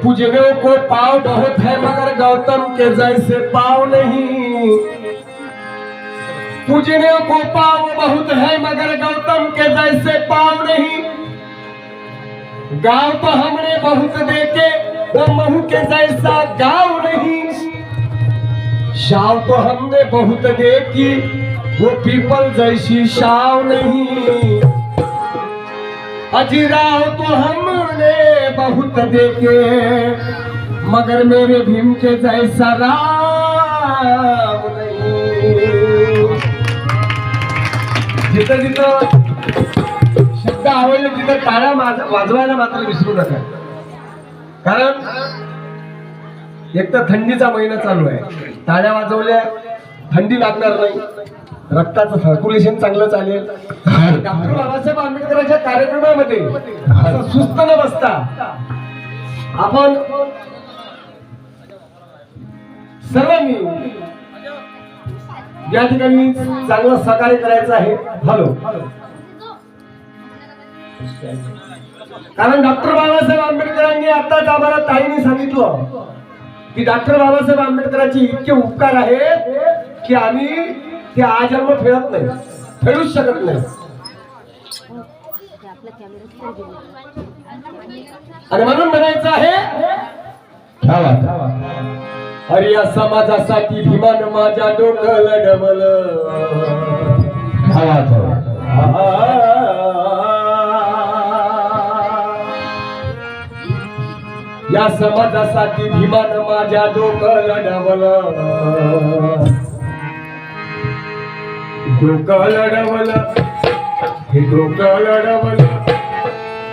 पूजने को पाव बहुत है मगर गौतम के जैसे पाव नहीं। पूजने को पाव बहुत है मगर गौतम के जैसे पाव नहीं। गाँव तो हमने बहुत देखे वो महू के जैसा गाँव नहीं। शाव तो हमने बहुत देखी वो पीपल जैसी शाव नहीं। अजीराव तो हमने बहुत देखे मगर मेरे भीम के जैसा राम नहीं। जिथं जिथं शब्द आवडले तिथं टाळ्या वाजवायला मात्र विसरू नका, कारण एक तर थंडीचा महिना चालू आहे। टाळ्या वाजवल्या थंडी लागणार नाही, रक्ताचं सर्क्युलेशन चांगलं चालेल। डॉक्टर बाबासाहेब आंबेडकरांच्या कार्यक्रमामध्ये असं सुस्त न बसता आपण सर्वांनी या ठिकाणी चांगलं सहकार्य करायचं आहे। हॅलो, कारण डॉक्टर बाबासाहेब आंबेडकरांनी आताच आम्हाला ताईंनी सांगितलं की डॉक्टर बाबासाहेब आंबेडकरांचे इतके उपकार आहेत की आम्ही ते आजन्म फेडत नाही, फेडूच शकत नाही। आणि म्हणून म्हणायचं आहे अरे या समाजासाठी भीमानं माझ्या डोकं लढवलं। या समाजासाठी भीमानं माझ्या डोकं लढवलं। डोकं लढवलं, हे डोकं लढवलं।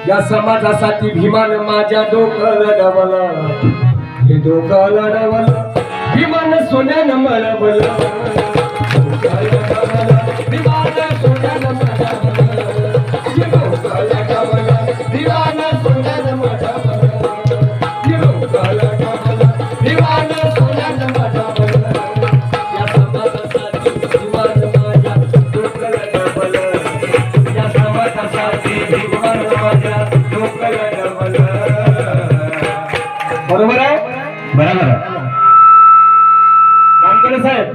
या समाजासाठी भीमानं माझ्या डोकं लढवलं। हे डोकं लढवलं, भीमानं सोन्यानं मळवलं। भीमानं सोन्यानं मळवलं। हे डोकं लढवलं, भीमानं सोन्यानं मळवलं। हे डोकं लढवलं, भीमानं सोन्यानं मळवलं। या समाजासाठी भीमानं माझ्या डोकं लढवलं। या समाजासाठी भीमानं माझ्या डोकं लढवलं। बरोबर आहे, बरोबर आहे रामकडे साहेब।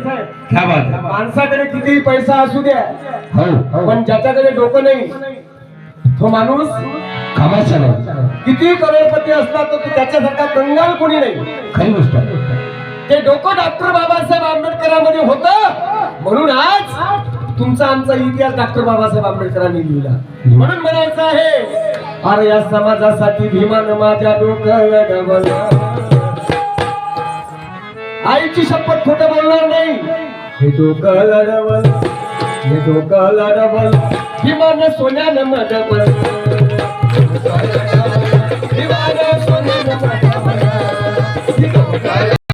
क्या बात आहे। माणसाकडे किती पैसा असू द्या, पण ज्याच्याकडे डोकं नाही तो माणूस कामाचा नाही। किती करोडपती असला तर त्याच्यासारखा कंगाल कोणी नाही। खरी गोष्ट, ते डोकं डॉक्टर बाबासाहेब आंबेडकरांमध्ये होतं, म्हणून आज तुमचा आमचा इतिहास डॉक्टर बाबासाहेब आंबेडकरांनी लिहिला। म्हणून म्हणायचं आहे अरे या समाजासाठी भीमानं माझ्या डोकं लढवलं। आईची शपथ खोटं बोलणार नाही। हे डोकं लढवलं, हे डोकं लढवलं। भीमानं सोन्यानं मळवलं। भीमानं